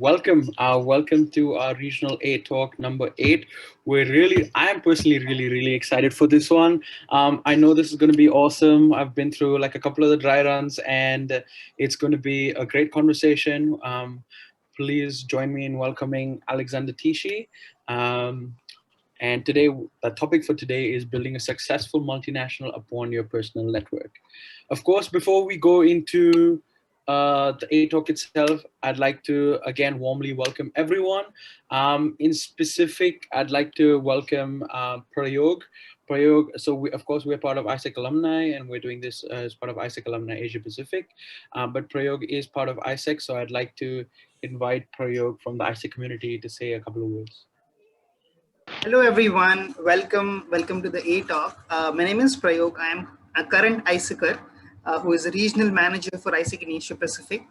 welcome to our Regional A-Talk number 8. I am personally really excited for this one. I know this is going to be awesome. I've been through like a couple of the dry runs and it's going to be a great conversation. Please join me in welcoming Alexander Tichy. And today, the topic for today is building a successful multinational upon your personal network. Of course, before we go into the A-Talk itself, I'd like to again warmly welcome everyone. In specific, I'd like to welcome Prayog. So of course, we're part of AIESEC Alumni and we're doing this as part of AIESEC Alumni Asia Pacific. But Prayog is part of AIESEC, so I'd like to invite Prayog from the AIESEC community to say a couple of words. Hello everyone, welcome to the A-Talk. My name is Prayog. I am a current AIESECer who is a regional manager for AIESEC in Asia Pacific.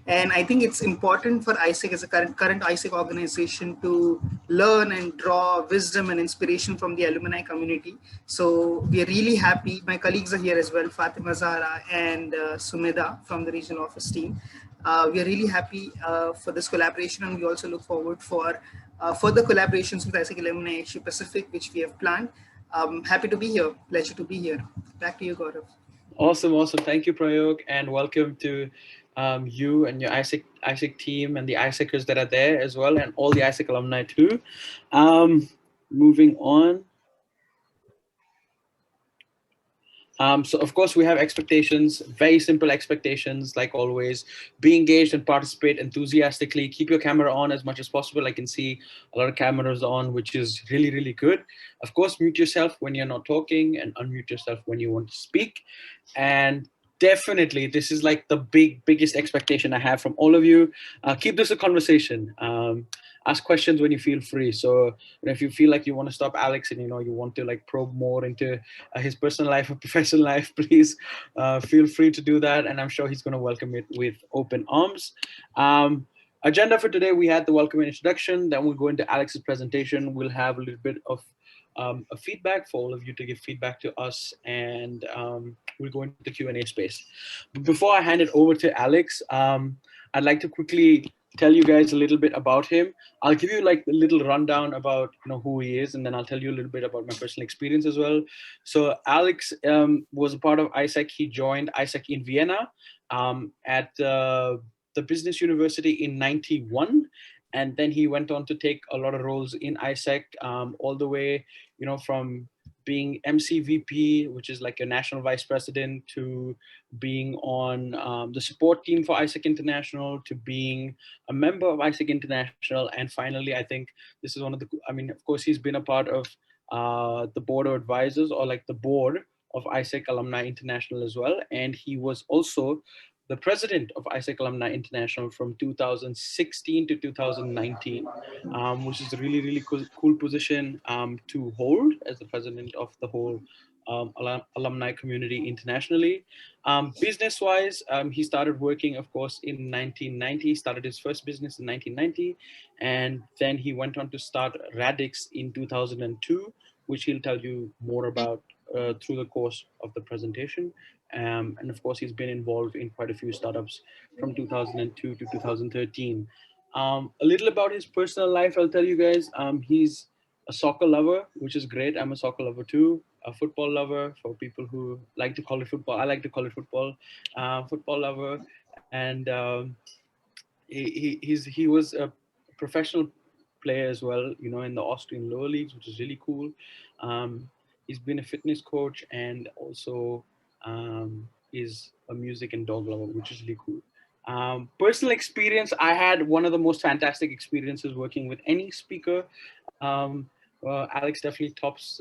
And I think it's important for AIESEC as a current AIESEC organization to learn and draw wisdom and inspiration from the alumni community. So we are really happy. My colleagues are here as well, Fatima Zahra and Sumeda from the regional office team. We are really happy for this collaboration, and we also look forward for further collaborations with AIESEC Alumni Asia Pacific, which we have planned. Happy to be here. Pleasure to be here. Back to you, Gaurav. Awesome. Thank you, Prayog, and welcome to you and your AIESEC team and the AIESECers that are there as well, and all the AIESEC alumni too. Moving on. So of course we have expectations, very simple expectations, like always. Be engaged and participate enthusiastically. Keep your camera on as much as possible. I can see a lot of cameras on, which is really good. Of course, mute yourself when you're not talking and unmute yourself when you want to speak. And definitely, this is like the biggest expectation I have from all of you. Keep this a conversation. Ask questions when you feel free. So if you feel like you want to stop Alex and you want to like probe more into his personal life or professional life, please feel free to do that. And I'm sure he's going to welcome it with open arms. Agenda for today, we had the welcome and introduction. Then we'll go into Alex's presentation. We'll have a little bit of a feedback for all of you to give feedback to us, and we'll go into the Q&A space. But before I hand it over to Alex, I'd like to quickly tell you guys a little bit about him. I'll give you like a little rundown about who he is, and then I'll tell you a little bit about my personal experience as well. So Alex was a part of AIESEC. He joined AIESEC in Vienna at the Business University in '91. And then he went on to take a lot of roles in AIESEC, all the way, from being MCVP, which is like a national vice president, to being on the support team for AIESEC International, to being a member of AIESEC International. And finally, I think this is one of the, of course, he's been a part of the board of advisors, or like the board of AIESEC Alumni International as well. And he was also the president of AIESEC Alumni International from 2016 to 2019, which is a really cool position to hold as the president of the whole alumni community internationally. Business-wise, he started working, of course, in 1990. He started his first business in 1990, and then he went on to start RADIX in 2002, which he'll tell you more about through the course of the presentation. And of course, he's been involved in quite a few startups from 2002 to 2013. A little about his personal life, I'll tell you guys. He's a soccer lover, which is great. I'm a soccer lover too. A football lover, for people who like to call it football. I like to call it football. Football lover. And he was a professional player as well, in the Austrian lower leagues, which is really cool. He's been a fitness coach and also is a music and dog lover, which is really cool. Personal experience, I had one of the most fantastic experiences working with any speaker. Alex definitely tops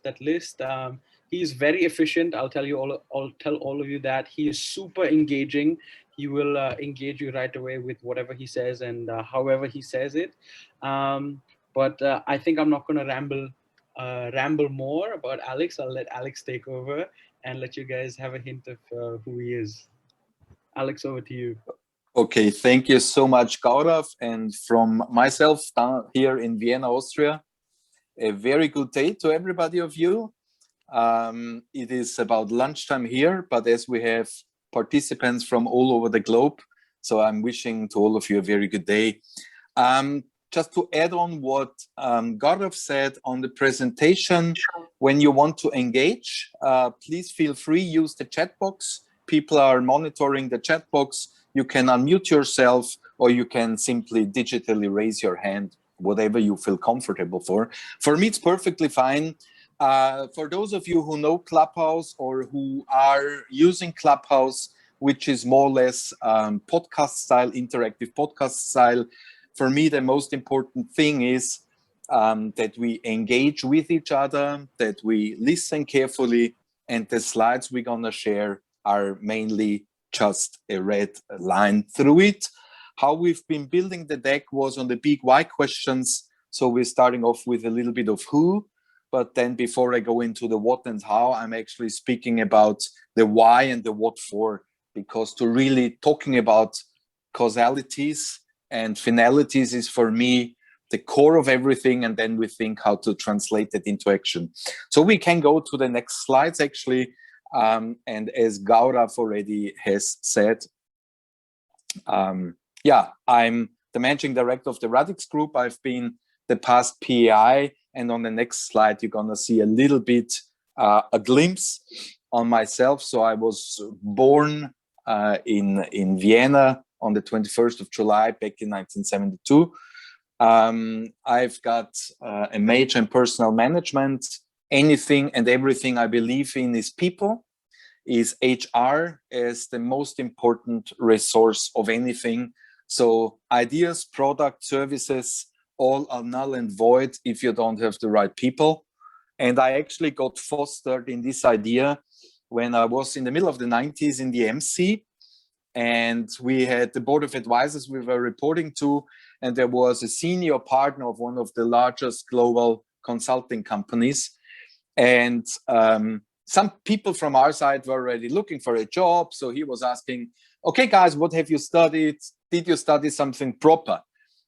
that list. He's very efficient. I'll tell all of you that. He is super engaging. He will engage you right away with whatever he says and however he says it. But I think I'm not going to ramble more about Alex. I'll let Alex take over and let you guys have a hint of who he is. Alex, over to you. Okay, thank you so much, Gaurav. And from myself down here in Vienna, Austria, a very good day to everybody of you. It is about lunchtime here, but as we have participants from all over the globe, So I'm wishing to all of you a very good day. Just to add on what Gaurav said on the presentation, when you want to engage, please feel free, use the chat box. People are monitoring the chat box. You can unmute yourself, or you can simply digitally raise your hand, whatever you feel comfortable for. For me, it's perfectly fine. For those of you who know Clubhouse or who are using Clubhouse, which is more or less podcast style, interactive podcast style, for me, the most important thing is that we engage with each other, that we listen carefully, and the slides we're gonna share are mainly just a red line through it. How we've been building the deck was on the big why questions. So we're starting off with a little bit of who, but then before I go into the what and how, I'm actually speaking about the why and the what for, because to really talking about causalities and finalities is for me the core of everything, and then we think how to translate it into action. So we can go to the next slides actually, and as Gaurav already has said, yeah, I'm the managing director of the RADIX Group. I've been the past PAI, and on the next slide you're gonna see a little bit a glimpse on myself. So I was born in Vienna on the 21st of July back in 1972. I've got a major in personal management. Anything and everything I believe in is people, is HR as the most important resource of anything. So ideas, products, services, all are null and void if you don't have the right people. And I actually got fostered in this idea when I was in the middle of the 90s in the MC. And we had the board of advisors we were reporting to, and there was a senior partner of one of the largest global consulting companies. And some people from our side were already looking for a job. So he was asking, okay, guys, what have you studied? Did you study something proper?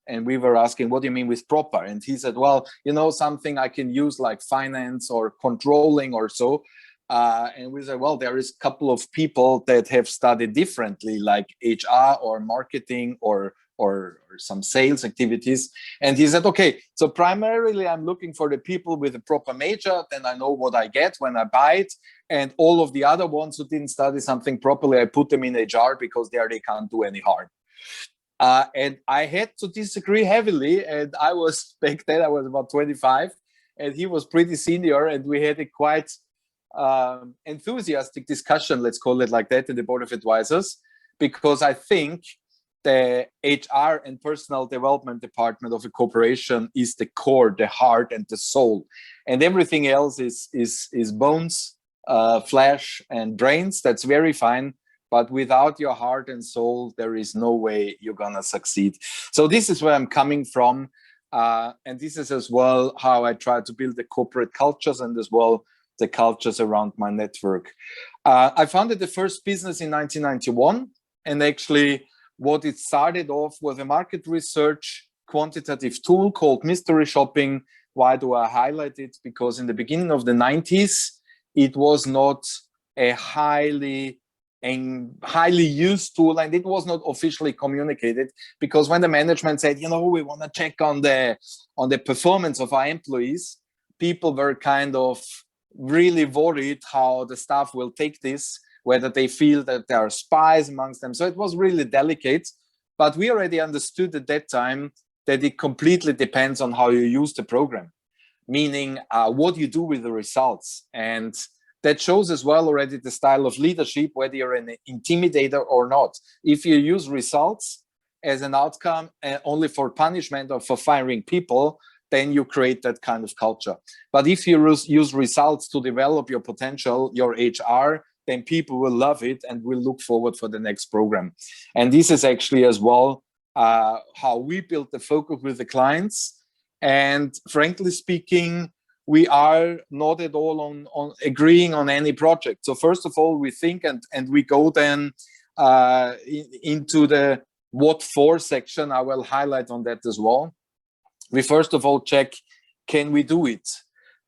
And we were asking, what do you mean with proper? And he said, well, you know, something I can use like finance or controlling or so. And we said, well, there is a couple of people that have studied differently, like HR or marketing or some sales activities. And he said, okay, so primarily I'm looking for the people with a proper major, then I know what I get when I buy it. And all of the other ones who didn't study something properly, I put them in HR because there they can't do any harm. And I had to disagree heavily. And I was, back then I was about 25 and he was pretty senior, and we had a quite enthusiastic discussion, let's call it like that, in the board of advisors, because I think the HR and personal development department of a corporation is the core, the heart, and the soul, and everything else is bones, flesh, and brains. That's very fine, but without your heart and soul, there is no way you're gonna succeed. So this is where I'm coming from, and this is as well how I try to build the corporate cultures and as well the cultures around my network. I founded the first business in 1991, and actually what it started off was a market research quantitative tool called mystery shopping. Why do I highlight it? Because in the beginning of the 90s, it was not a highly used tool, and it was not officially communicated, because when the management said, you know, we want to check on the performance of our employees, people were kind of really worried how the staff will take this, whether they feel that there are spies amongst them. So it was really delicate, but we already understood at that time that it completely depends on how you use the program, meaning what you do with the results. And that shows as well already the style of leadership, whether you're an intimidator or not. If you use results as an outcome only for punishment or for firing people, then you create that kind of culture. But if you use results to develop your potential, your HR, then people will love it and will look forward for the next program. And this is actually as well how we build the focus with the clients. And frankly speaking, we are not at all on agreeing on any project. So first of all, we think and we go then into the what for section. I will highlight on that as well. We first of all check, can we do it?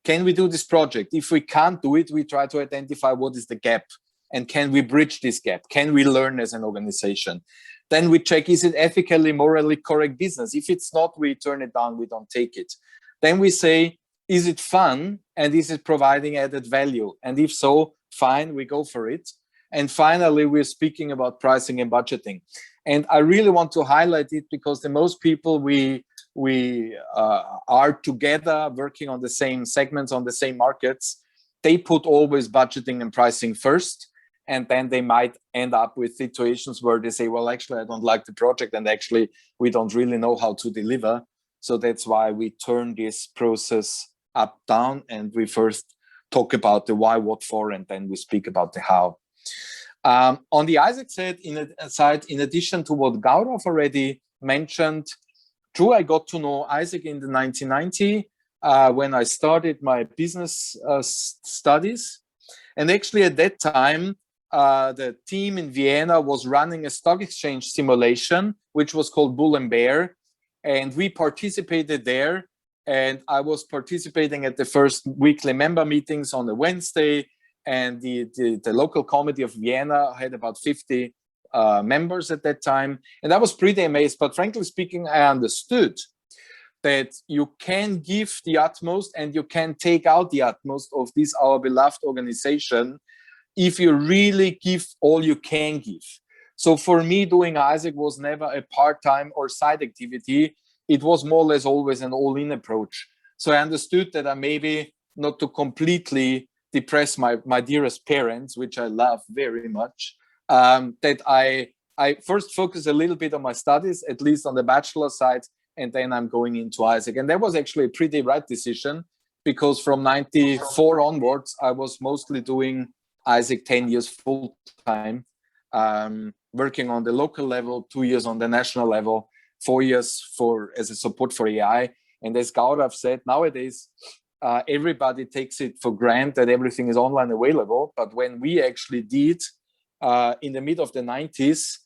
Can we do this project? If we can't do it, we try to identify what is the gap and can we bridge this gap? Can we learn as an organization? Then we check, is it ethically, morally correct business? If it's not, we turn it down, we don't take it. Then we say, is it fun? And is it providing added value? And if so, fine, we go for it. And finally, we're speaking about pricing and budgeting. And I really want to highlight it because the most people we are together working on the same segments, on the same markets, they put always budgeting and pricing first. And then they might end up with situations where they say, well, actually, I don't like the project. And actually, we don't really know how to deliver. So that's why we turn this process up, down. And we first talk about the why, what for, and then we speak about the how. On the AIESEC side, in addition to what Gaurav already mentioned, true, I got to know AIESEC in the 1990 when I started my business studies. And actually at that time, the team in Vienna was running a stock exchange simulation, which was called Bull and Bear. And we participated there. And I was participating at the first weekly member meetings on a Wednesday. And the local committee of Vienna had about 50 members at that time. And I was pretty amazed. But frankly speaking, I understood that you can give the utmost and you can take out the utmost of this, our beloved organization, if you really give all you can give. So for me, doing AIESEC was never a part-time or side activity. It was more or less always an all-in approach. So I understood that I maybe not to completely depress my dearest parents, which I love very much, that I first focus a little bit on my studies, at least on the bachelor side, and then I'm going into AIESEC. And that was actually a pretty right decision, because from 94 onwards, I was mostly doing AIESEC 10 years full time, working on the local level, 2 years on the national level, 4 years as a support for AI. And as Gaurav said, nowadays, everybody takes it for granted that everything is online available. But when we actually did, in the mid of the 90s,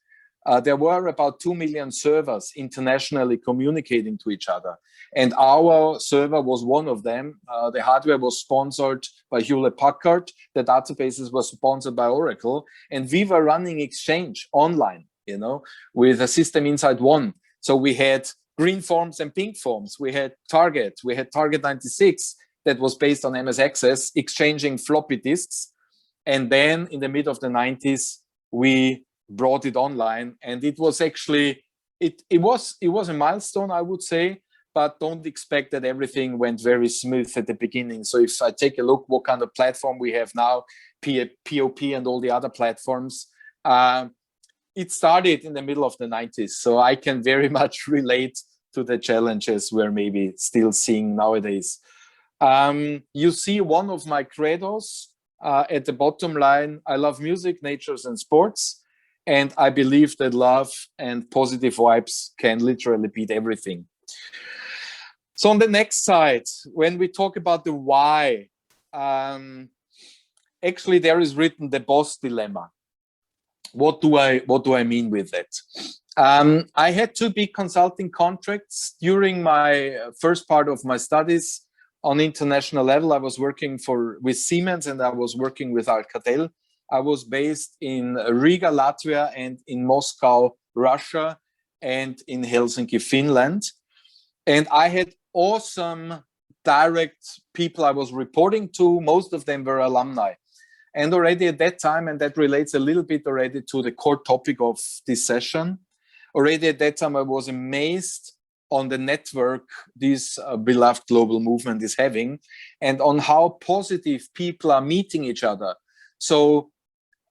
there were about 2 million servers internationally communicating to each other. And our server was one of them. The hardware was sponsored by Hewlett-Packard. The databases were sponsored by Oracle. And we were running Exchange online, with a system inside one. So we had green forms and pink forms. We had Target. We had Target 96 that was based on MS Access, exchanging floppy disks. And then in the mid of the 90s, we brought it online. And it was actually, it was a milestone, I would say, but don't expect that everything went very smooth at the beginning. So if I take a look what kind of platform we have now, POP and all the other platforms, it started in the middle of the 90s. So I can very much relate to the challenges we're maybe still seeing nowadays. You see one of my credos at the bottom line: I love music, nature, and sports. And I believe that love and positive vibes can literally beat everything. So on the next side, when we talk about the why, actually there is written the boss dilemma. What do I mean with that? I had 2 big consulting contracts during my first part of my studies. On international level, I was working with Siemens and I was working with Alcatel. I was based in Riga, Latvia, and in Moscow, Russia, and in Helsinki, Finland. And I had awesome direct people I was reporting to. Most of them were alumni. And already at that time, and that relates a little bit already to the core topic of this session, already at that time I was amazed on the network this beloved global movement is having, and on how positive people are meeting each other. So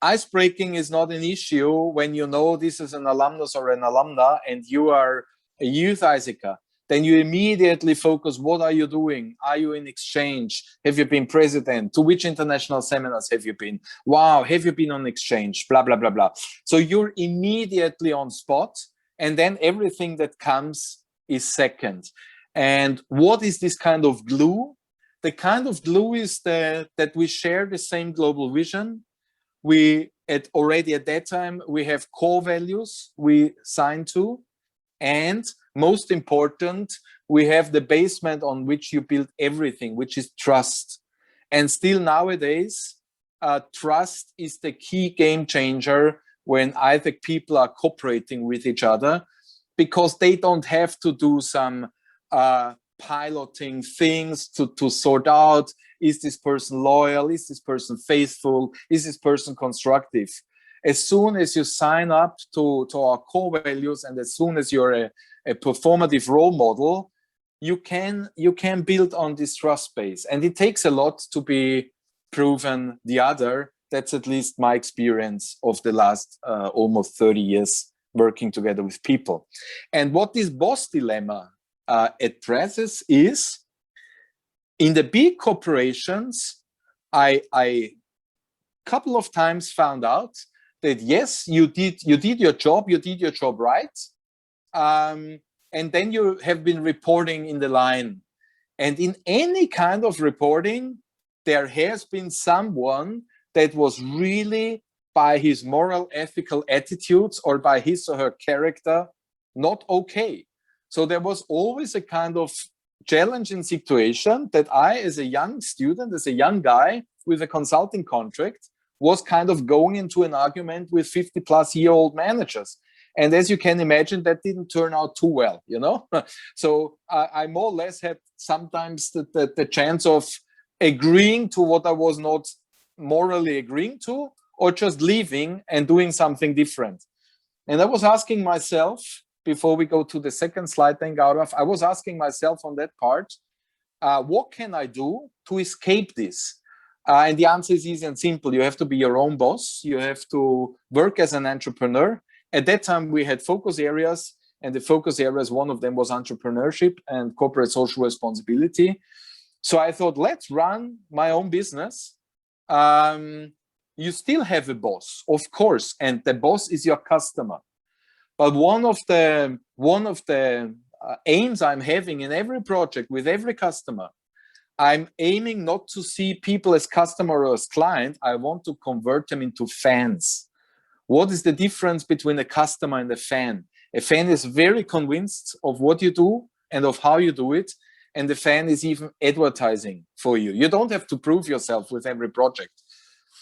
ice-breaking is not an issue when you know this is an alumnus or an alumna and you are a youth AIESECer. Then you immediately focus, what are you doing? Are you in exchange? Have you been president? To which international seminars have you been? Wow, have you been on exchange? Blah, blah, blah, blah. So you're immediately on spot, and then everything that comes is second. And what is this kind of glue? The kind of glue is that we share the same global vision. Already at that time, we have core values we sign to. And most important, we have the basement on which you build everything, which is trust. And still nowadays, trust is the key game changer when AIESEC people are cooperating with each other, because they don't have to do some piloting things to sort out, is this person loyal, is this person faithful, is this person constructive. As soon as you sign up to our core values, and as soon as you're a performative role model, you can build on this trust base. And it takes a lot to be proven the other. That's at least my experience of the last almost 30 years working together with people. And what this boss dilemma addresses is, in the big corporations, I couple of times found out that yes, you did your job right, and then you have been reporting in the line. And in any kind of reporting, there has been someone that was really, by his moral, ethical attitudes or by his or her character, not okay. So there was always a kind of challenging situation that I, as a young student, as a young guy with a consulting contract, was kind of going into an argument with 50-plus-year-old managers. And as you can imagine, that didn't turn out too well, you know? So I more or less had sometimes the chance of agreeing to what I was not morally agreeing to, or just leaving and doing something different. And I was asking myself, before we go to the second slide, then Gaurav, I was asking myself on that part, what can I do to escape this? And the answer is easy and simple. You have to be your own boss. You have to work as an entrepreneur. At that time, we had focus areas, and the focus areas, one of them was entrepreneurship and corporate social responsibility. So I thought, let's run my own business. You still have a boss, of course, and the boss is your customer. But one of the aims I'm having in every project with every customer, I'm aiming not to see people as customer or as client. I want to convert them into fans. What is the difference between a customer and a fan? A fan is very convinced of what you do and of how you do it. And the fan is even advertising for you. You don't have to prove yourself with every project.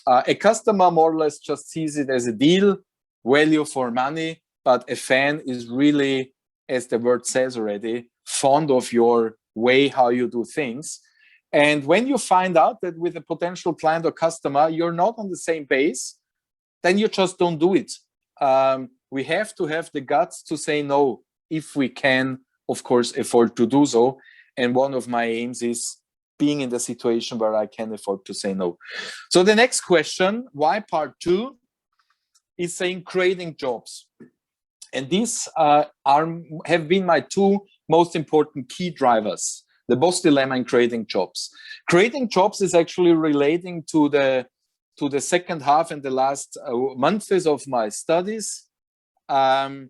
A customer more or less just sees it as a deal, value for money, but a fan is really, as the word says already, fond of your way how you do things. And when you find out that with a potential client or customer, you're not on the same base, then you just don't do it. We have to have the guts to say no, if we can, of course, afford to do so. And one of my aims is being in the situation where I can afford to say no. So the next question, why part 2, is saying creating jobs. And these have been my 2 most important key drivers, the boss dilemma and creating jobs. Creating jobs is actually relating to the second half and the last months of my studies. And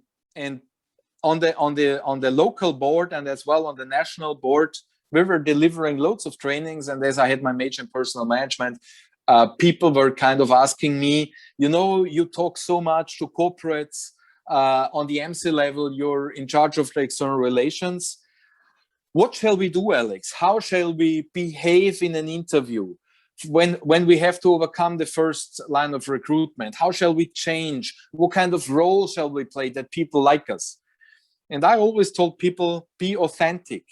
on the local board and as well on the national board, we were delivering loads of trainings. And as I had my major in personal management, people were kind of asking me, you know, you talk so much to corporates on the MC level, you're in charge of the external relations. What shall we do, Alex? How shall we behave in an interview? When we have to overcome the first line of recruitment, how shall we change? What kind of role shall we play that people like us? And I always told people, be authentic.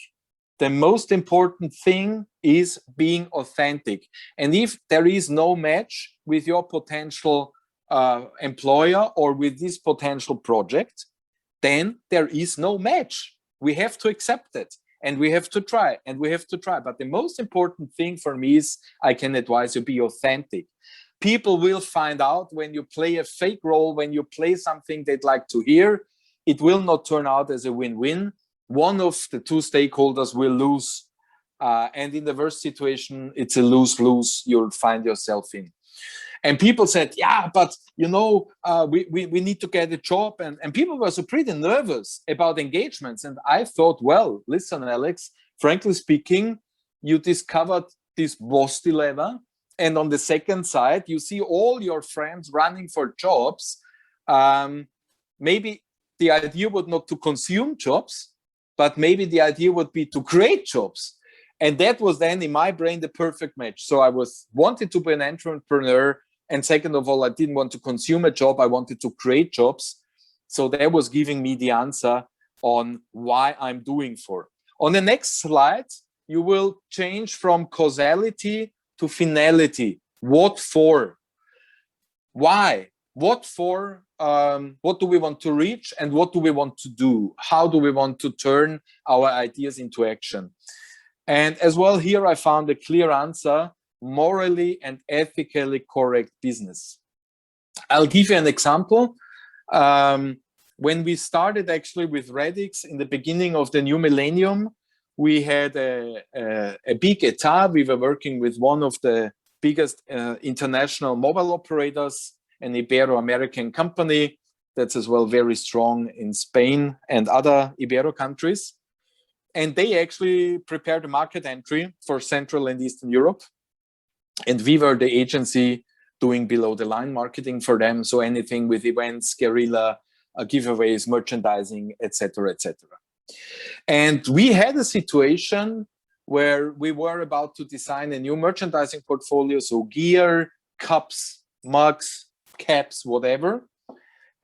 The most important thing is being authentic. And if there is no match with your potential employer or with this potential project, then there is no match. We have to accept it. And we have to try, and we have to try. But the most important thing for me is I can advise you, be authentic. People will find out when you play a fake role, when you play something they'd like to hear, it will not turn out as a win-win. One of the 2 stakeholders will lose. And in the worst situation, it's a lose-lose you'll find yourself in. And people said, yeah, but, you know, we need to get a job. And people were so pretty nervous about engagements. And I thought, well, listen, Alex, frankly speaking, you discovered this boss dilemma. And on the second side, you see all your friends running for jobs. Maybe the idea would not to consume jobs, but maybe the idea would be to create jobs. And that was then in my brain the perfect match. So I wanted to be an entrepreneur. And second of all, I didn't want to consume a job. I wanted to create jobs. So that was giving me the answer on why I'm doing for. On the next slide, you will change from causality to finality. What for? Why? What for? What do we want to reach and what do we want to do? How do we want to turn our ideas into action? And as well, here I found a clear answer: morally and ethically correct business. I'll give you an example. When we started actually with RADIX in the beginning of the new millennium, we had a big état. We were working with one of the biggest international mobile operators, an Ibero-American company that's as well very strong in Spain and other Ibero countries. And they actually prepared a market entry for Central and Eastern Europe. And we were the agency doing below the line marketing for them. So anything with events, guerrilla, giveaways, merchandising, etc., etc. And we had a situation where we were about to design a new merchandising portfolio. So gear, cups, mugs, caps, whatever.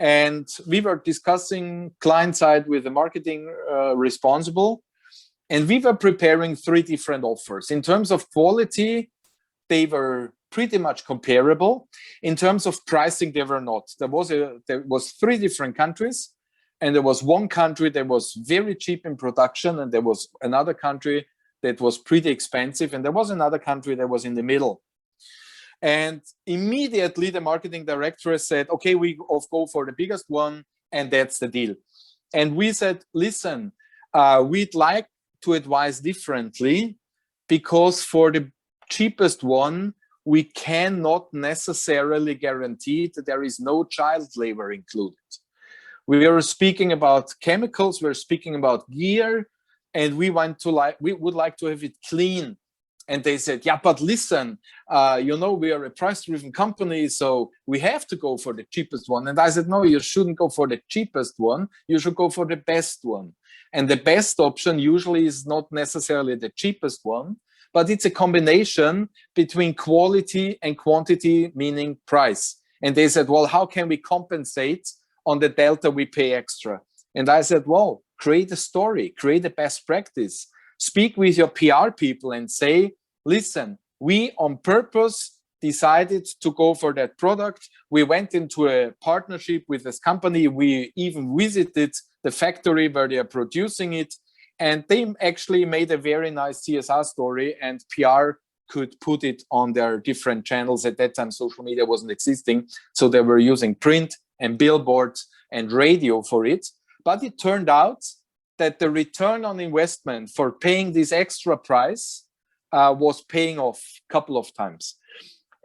And we were discussing client side with the marketing responsible. And we were preparing 3 different offers. In terms of quality, they were pretty much comparable. In terms of pricing, they were not. There was 3 different countries, and there was one country that was very cheap in production, and there was another country that was pretty expensive, and there was another country that was in the middle. And immediately the marketing director said, okay, we go for the biggest one, and that's the deal. And we said, listen, we'd like to advise differently, because for the cheapest one, we cannot necessarily guarantee that there is no child labor included. We are speaking about chemicals, we're speaking about gear, and we would like to have it clean. And they said, yeah, but listen, we are a price-driven company, so we have to go for the cheapest one. And I said, no, you shouldn't go for the cheapest one. You should go for the best one. And the best option usually is not necessarily the cheapest one, but it's a combination between quality and quantity, meaning price. And they said, well, how can we compensate on the delta we pay extra? And I said, well, create a story, create a best practice. Speak with your PR people and say, listen, we on purpose decided to go for that product. We went into a partnership with this company. We even visited the factory where they are producing it. And they actually made a very nice CSR story, and PR could put it on their different channels. At that time, social media wasn't existing. So they were using print and billboards and radio for it. But it turned out that the return on investment for paying this extra price was paying off a couple of times.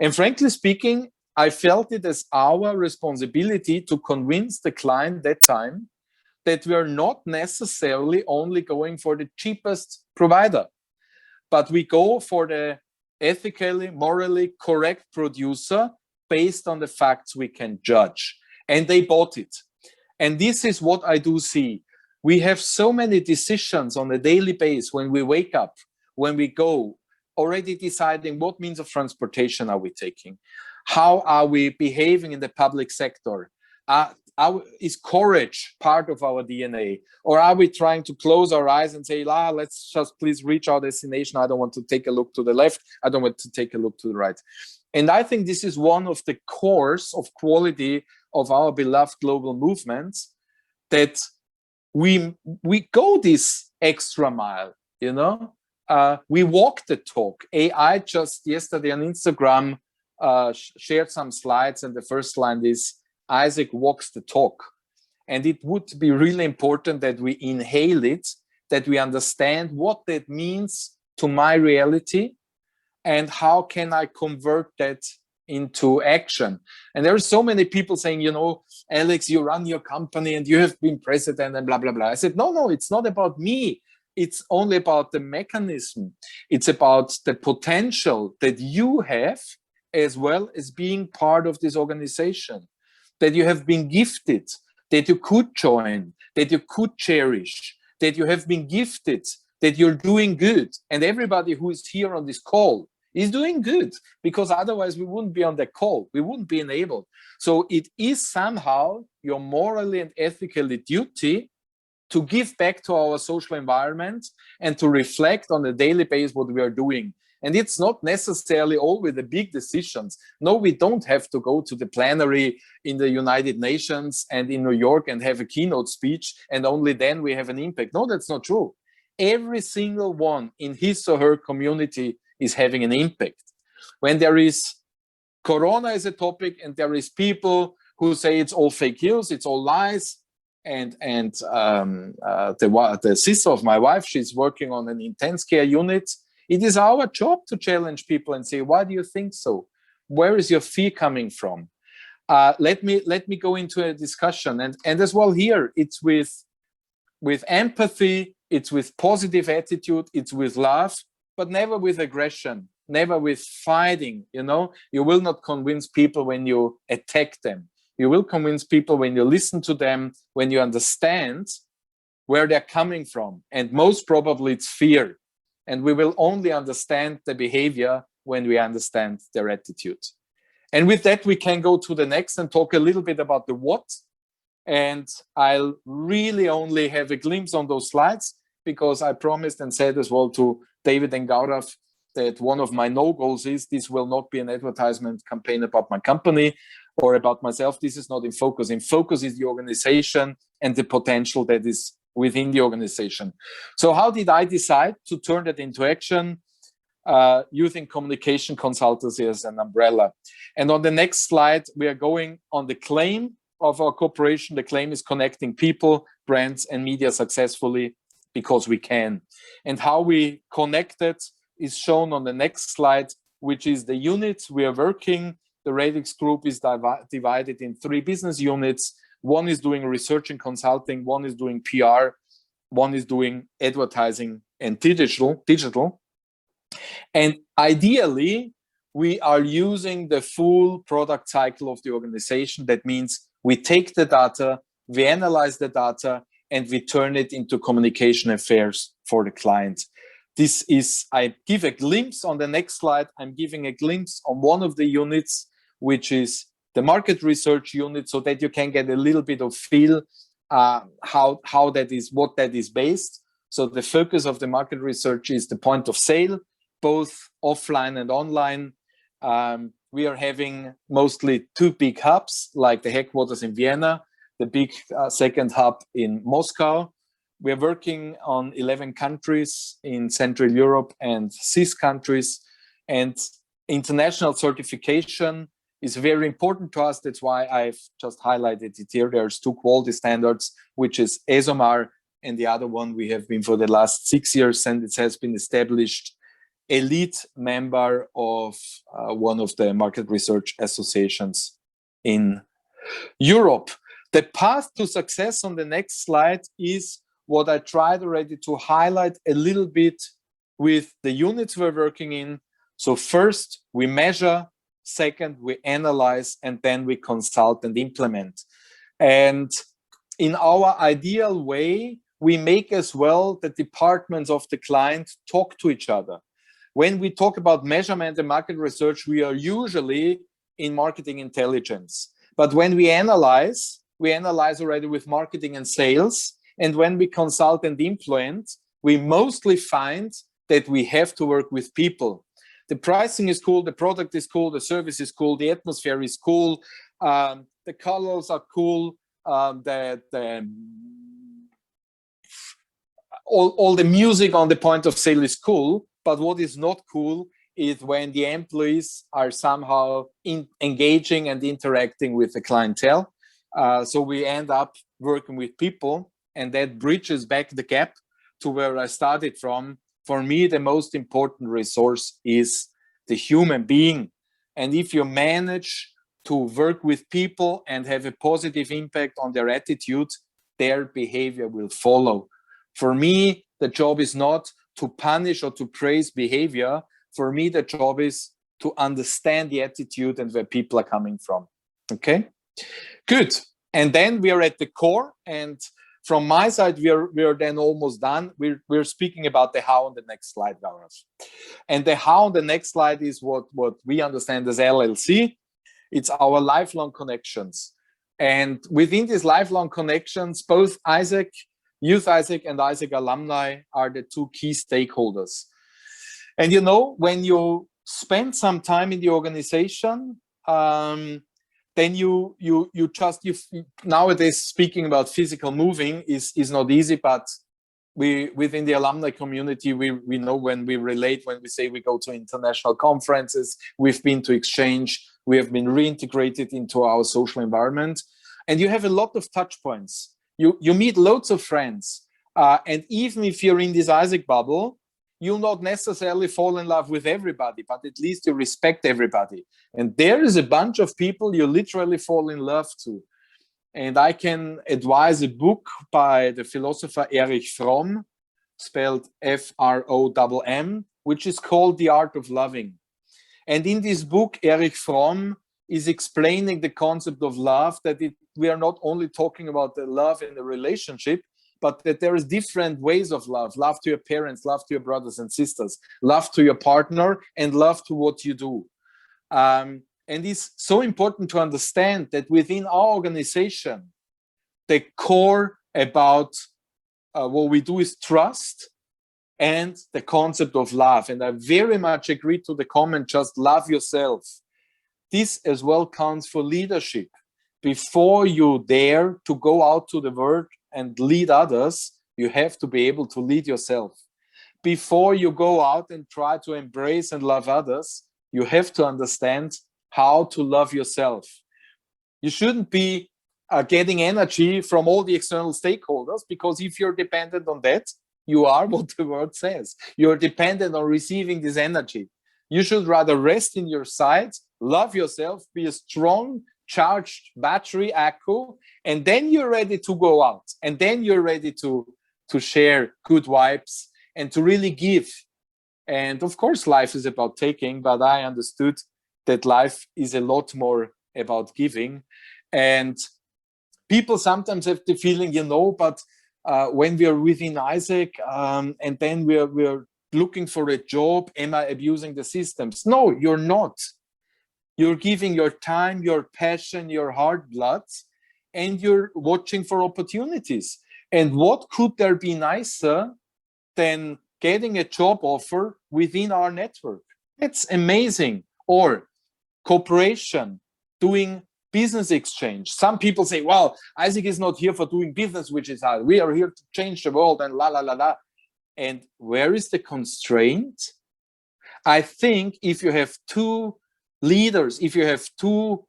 And frankly speaking, I felt it as our responsibility to convince the client that time that we are not necessarily only going for the cheapest provider, but we go for the ethically, morally correct producer based on the facts we can judge. And they bought it. And this is what I do see. We have so many decisions on a daily basis when we wake up, when we go, already deciding what means of transportation are we taking? How are we behaving in the public sector? Is courage part of our DNA? Or are we trying to close our eyes and say, let's just please reach our destination. I don't want to take a look to the left. I don't want to take a look to the right. And I think this is one of the cores of quality of our beloved global movements, that we go this extra mile, we walk the talk. AI just yesterday on Instagram shared some slides, and the first line is, Isec walks the talk. And it would be really important that we inhale it, that we understand what that means to my reality, and how can I convert that into action. And there are so many people saying, Alex, you run your company and you have been president and blah, blah, blah. I said, no, it's not about me. It's only about the mechanism. It's about the potential that you have, as well as being part of this organization, that you have been gifted, that you could join, that you could cherish, that you have been gifted, that you're doing good. And everybody who is here on this call is doing good, because otherwise we wouldn't be on the call, we wouldn't be enabled. So it is somehow your morally and ethically duty to give back to our social environment and to reflect on a daily basis what we are doing. And it's not necessarily always the big decisions. No, we don't have to go to the plenary in the United Nations and in New York and have a keynote speech, and only then we have an impact. No, that's not true. Every single one in his or her community is having an impact. When there is Corona as a topic and there is people who say it's all fake news, it's all lies, and the sister of my wife, she's working on an intense care unit. It is our job to challenge people and say, why do you think so? Where is your fear coming from? Let me go into a discussion, and as well here, it's with empathy, it's with positive attitude, it's with love, but never with aggression, never with fighting. You know, you will not convince people when you attack them. You will convince people when you listen to them, when you understand where they're coming from. And most probably it's fear. And we will only understand the behavior when we understand their attitude. And with that, we can go to the next and talk a little bit about the what. And I'll really only have a glimpse on those slides, because I promised and said as well to David and Gaurav that one of my no-goals is this will not be an advertisement campaign about my company or about myself. This is not in focus. In focus is the organization and the potential that is within the organization. So how did I decide to turn that into action? Using communication consultancy as an umbrella. And on the next slide, we are going on the claim of our corporation. The claim is connecting people, brands, and media successfully because we can. And how we connect it is shown on the next slide, which is the units we are working. The RADIX Group is divided in 3 business units. One is doing research and consulting, one is doing PR, one is doing advertising and digital. And ideally, we are using the full product cycle of the organization. That means we take the data, we analyze the data, and we turn it into communication affairs for the client. This is, I give a glimpse on the next slide. I'm giving a glimpse on one of the units, which is the market research unit, so that you can get a little bit of feel how that is, what that is based. So the focus of the market research is the point of sale, both offline and online. We are having mostly 2 big hubs, like the headquarters in Vienna, the big second hub in Moscow. We're working on 11 countries in Central Europe and CIS countries. And international certification is very important to us. That's why I've just highlighted it here. There's 2 quality standards, which is ESOMAR, and the other one we have been for the last 6 years, and it has been established elite member of one of the market research associations in Europe. The path to success on the next slide is what I tried already to highlight a little bit with the units we're working in. So first we measure, second we analyze, and then we consult and implement. And in our ideal way, we make as well the departments of the client talk to each other. When we talk about measurement and market research, we are usually in marketing intelligence. But when we analyze already with marketing and sales. And when we consult and implement, we mostly find that we have to work with people. The pricing is cool, the product is cool, the service is cool, the atmosphere is cool, the colors are cool, all the music on the point of sale is cool. But what is not cool is when the employees are somehow engaging and interacting with the clientele. So we end up working with people, and that bridges back the gap to where I started from. For me, the most important resource is the human being. And if you manage to work with people and have a positive impact on their attitude, their behavior will follow. For me, the job is not to punish or to praise behavior. For me, the job is to understand the attitude and where people are coming from. Okay, good. And then we are at the core, and from my side, we are then almost done. We're speaking about the how on the next slide, Gaurav. And the how on the next slide is what we understand as LLC. It's our lifelong connections. And within these lifelong connections, both AIESEC, Youth AIESEC and AIESEC Alumni are the two key stakeholders. And you know, when you spend some time in the organization, then you nowadays speaking about physical moving is not easy, but we within the alumni community, we know when we relate, when we say we go to international conferences, we've been to exchange, we have been reintegrated into our social environment, and you have a lot of touch points. You meet loads of friends, and even if you're in this AIESEC bubble, you'll not necessarily fall in love with everybody, but at least you respect everybody. And there is a bunch of people you literally fall in love to. And I can advise a book by the philosopher Erich Fromm, spelled F-R-O-M-M, which is called The Art of Loving. And in this book, Erich Fromm is explaining the concept of love, that we are not only talking about the love in the relationship, but that there is different ways of love. Love to your parents, love to your brothers and sisters, love to your partner, and love to what you do. And it's so important to understand that within our organization, the core about what we do is trust and the concept of love. And I very much agree to the comment, just love yourself. This as well counts for leadership. Before you dare to go out to the world and lead others, you have to be able to lead yourself. Before you go out and try to embrace and love others, you have to understand how to love yourself. You shouldn't be getting energy from all the external stakeholders, because if you're dependent on that, you are what the word says. You're dependent on receiving this energy. You should rather rest in your sides, love yourself, be a strong, charged battery accu, and then you're ready to go out, and then you're ready to share good vibes and to really give. And of course life is about taking, but I understood that life is a lot more about giving. And people sometimes have the feeling, you know, but when we are within AIESEC and then we're looking for a job, am I abusing the systems? No, you're not. You're giving your time, your passion, your heart, blood, and you're watching for opportunities. And what could there be nicer than getting a job offer within our network? It's amazing. Or cooperation, doing business exchange. Some people say, well, AIESEC is not here for doing business, which is hard. We are here to change the world and la, la, la, la. And where is the constraint? I think if you have two leaders, if you have two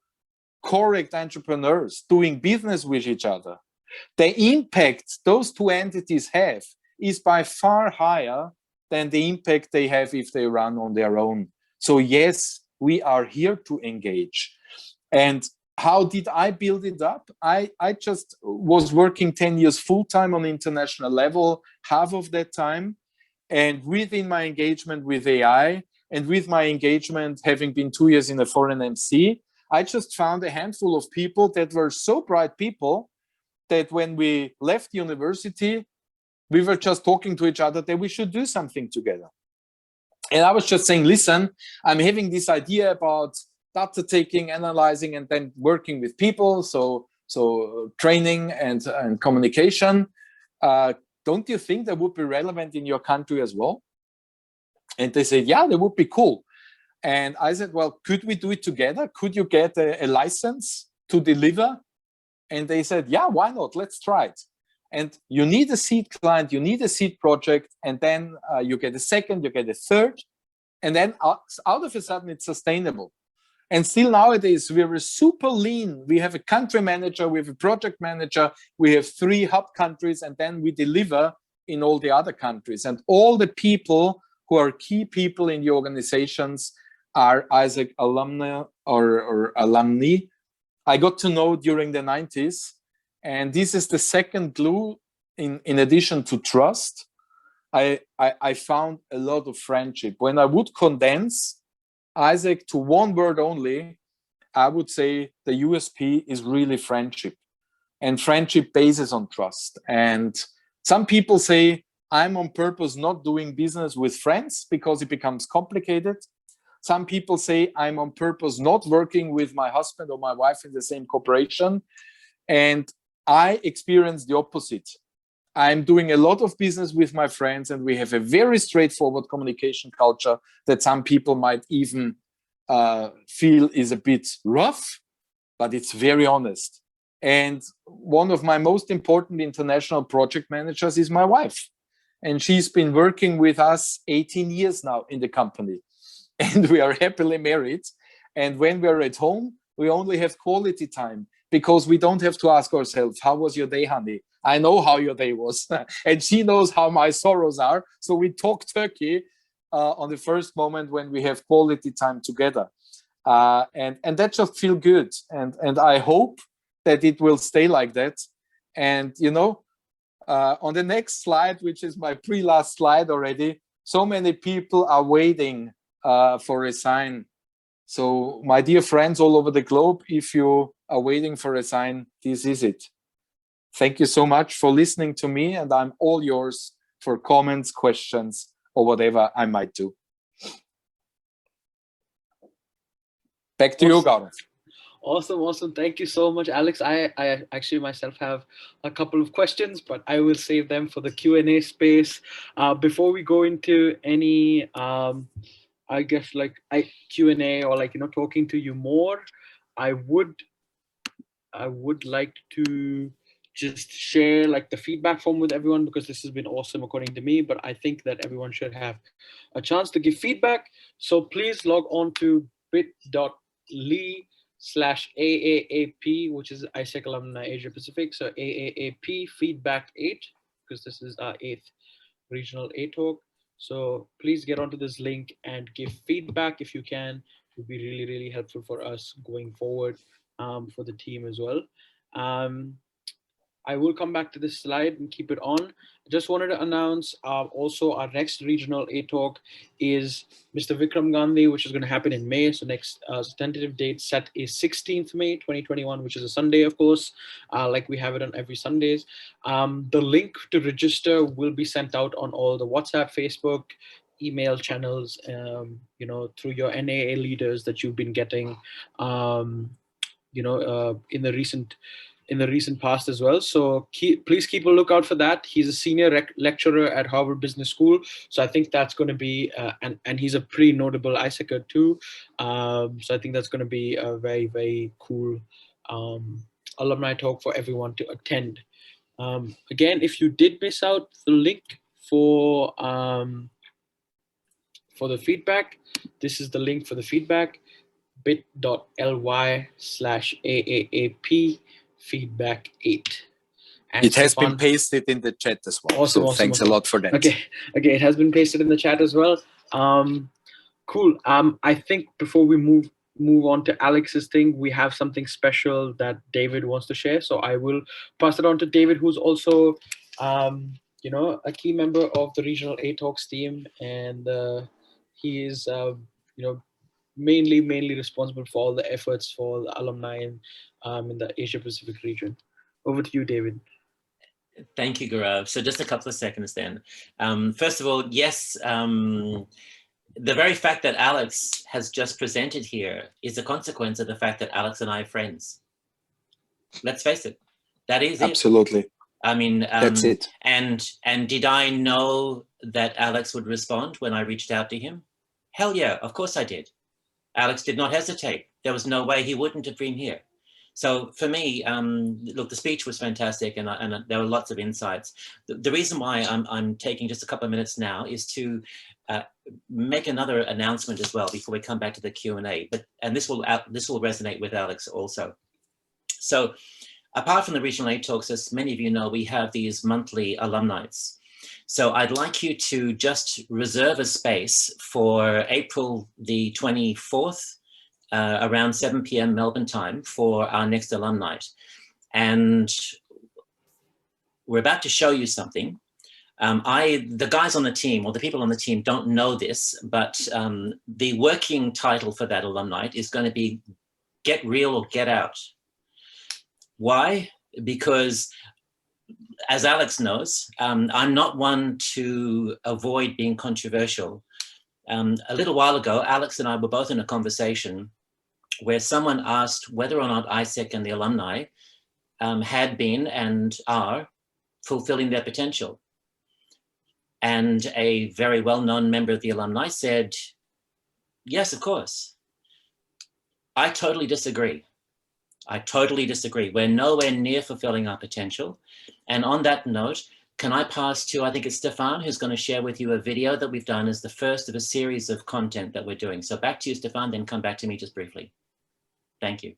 correct entrepreneurs doing business with each other, the impact those two entities have is by far higher than the impact they have if they run on their own. So yes, we are here to engage. And how did I build it up? I just was working 10 years full-time on international level, half of that time. And within my engagement with AI and with my engagement having been 2 years in a foreign MC, I just found a handful of people that were so bright people that when we left university, we were just talking to each other that we should do something together. And I was just saying, listen, I'm having this idea about data taking, analyzing, and then working with people. So training and communication. Don't you think that would be relevant in your country as well? And they said, yeah, that would be cool. And I said, well, could we do it together? Could you get a license to deliver? And they said, yeah, why not? Let's try it. And you need a seed client, you need a seed project, and then you get a second, you get a third, and then out of a sudden it's sustainable. And still nowadays, we're super lean. We have a country manager, we have a project manager, we have 3 hub countries, and then we deliver in all the other countries. And all the people who are key people in the organizations are AIESEC alumni or alumni. I got to know during the 90s. And this is the second glue in addition to trust. I found a lot of friendship. When I would condense AIESEC to one word only, I would say the USP is really friendship. and friendship bases on trust. And some people say, I'm on purpose not doing business with friends because it becomes complicated. Some people say, I'm on purpose not working with my husband or my wife in the same corporation. And I experience the opposite. I'm doing a lot of business with my friends, and we have a very straightforward communication culture that some people might even feel is a bit rough, but it's very honest. And one of my most important international project managers is my wife. And she's been working with us 18 years now in the company. And we are happily married. And when we're at home, we only have quality time because we don't have to ask ourselves, how was your day, honey? I know how your day was. And she knows how my sorrows are. So we talk Turkey on the first moment when we have quality time together. And that just feels good. And I hope that it will stay like that. And, you know, on the next slide, which is my pre-last slide already, so many people are waiting for a sign. So my dear friends all over the globe, if you are waiting for a sign, this is it. Thank you so much for listening to me, and I'm all yours for comments, questions, or whatever I might do. Back to you, Gaurav. Awesome. Thank you so much, Alex. I actually myself have a couple of questions, but I will save them for the Q&A space. Before we go into any, I guess like Q&A or like, you know, talking to you more, I would like to just share like the feedback form with everyone, because this has been awesome according to me, but I think that everyone should have a chance to give feedback. So please log on to bit.ly/AAAP, which is AIESEC Alumni Asia Pacific. So AAAP Feedback 8, because this is our 8th Regional A-Talk. So please get onto this link and give feedback if you can. It would be really, really helpful for us going forward, for the team as well. I will come back to this slide and keep it on. I just wanted to announce also our next Regional A-Talk is Mr. Vikram Gandhi, which is going to happen in May. So next tentative date set is 16th May 2021, which is a Sunday, of course, like we have it on every Sundays. The link to register will be sent out on all the WhatsApp, Facebook, email channels, you know, through your NAA leaders that you've been getting, you know, in the recent past as well. So please keep a lookout for that. He's a senior lecturer at Harvard Business School. So I think that's going to be, and he's a pretty notable AIESECer too. So I think that's going to be a very, very cool alumni talk for everyone to attend. Again, if you did miss out the link for the feedback, this is the link for the feedback, bit.ly/AAAP Feedback 8. And it has been pasted in the chat as well. Awesome, so thanks a lot for that. Okay, it has been pasted in the chat as well. Cool. I think before we move on to Alex's thing, we have something special that David wants to share. So I will pass it on to David, who's also, you know, a key member of the Regional A-Talks team, and he is, you know, mainly responsible for all the efforts for the alumni in the Asia Pacific region. Over to you, David. Thank you, Gaurav. So just a couple of seconds then. First of all, yes, the very fact that Alex has just presented here is a consequence of the fact that Alex and I are friends. Let's face it, that is absolutely it. I mean, that's it. And did I know that Alex would respond when I reached out to him? Hell yeah, of course I did. Alex did not hesitate. There was no way he wouldn't have been here. So for me, look, the speech was fantastic, and there were lots of insights. The reason why I'm taking just a couple of minutes now is to make another announcement as well before we come back to the Q&A. And this will resonate with Alex also. So apart from the Regional A-Talks, as many of you know, we have these monthly alumni nights. So I'd like you to just reserve a space for April the 24th, around 7 p.m. Melbourne time, for our next alumni night. And we're about to show you something. The guys on the team, or the people on the team, don't know this, but the working title for that alumni night is going to be Get Real or Get Out. Why? because as Alex knows, I'm not one to avoid being controversial. A little while ago, Alex and I were both in a conversation where someone asked whether or not Isec and the alumni had been and are fulfilling their potential. And a very well-known member of the alumni said, yes, of course. I totally disagree. I totally disagree. We're nowhere near fulfilling our potential. And on that note, can I pass to, I think it's Stefan, who's going to share with you a video that we've done as the first of a series of content that we're doing. So back to you, Stefan, then come back to me just briefly. Thank you.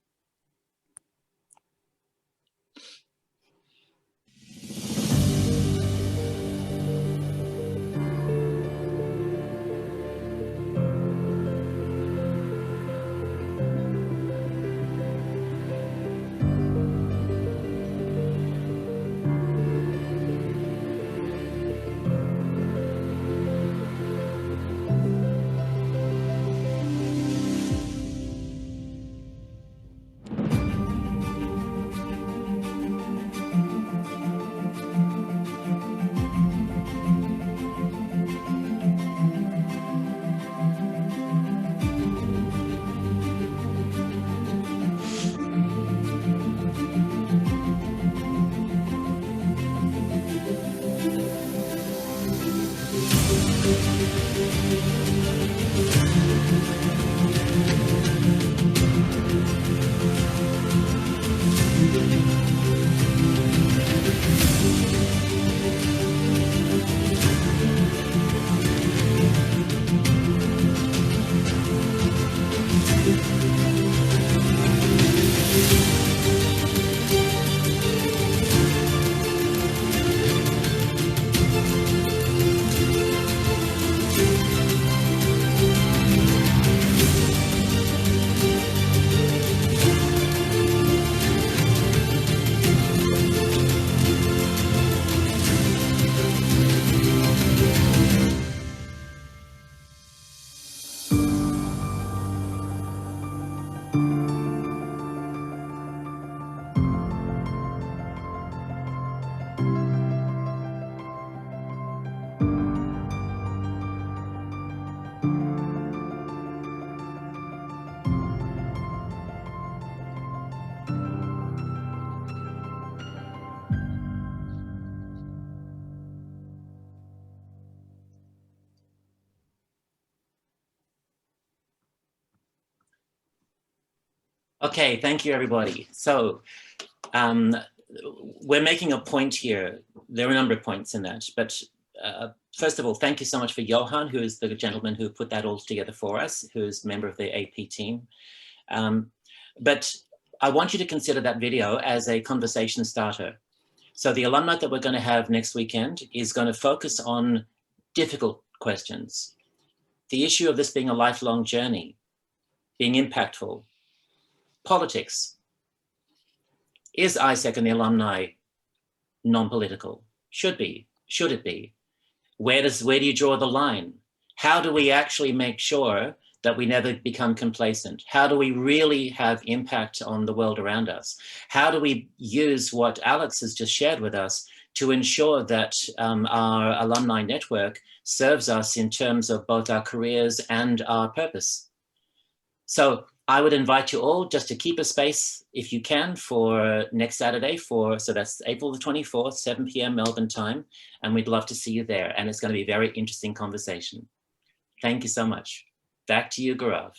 Okay, thank you, everybody. So we're making a point here. There are a number of points in that, but first of all, thank you so much for Johan, who is the gentleman who put that all together for us, who is a member of the AP team. But I want you to consider that video as a conversation starter. So the alumni that we're going to have next weekend is going to focus on difficult questions. The issue of this being a lifelong journey, being impactful, politics. Is Isec and the alumni non-political? Should be. Should it be? Where do you draw the line? How do we actually make sure that we never become complacent? How do we really have impact on the world around us? How do we use what Alex has just shared with us to ensure that our alumni network serves us in terms of both our careers and our purpose? So I would invite you all just to keep a space, if you can, for next Saturday, so that's April the 24th, 7 p.m. Melbourne time, and we'd love to see you there. And it's going to be a very interesting conversation. Thank you so much. Back to you, Gaurav.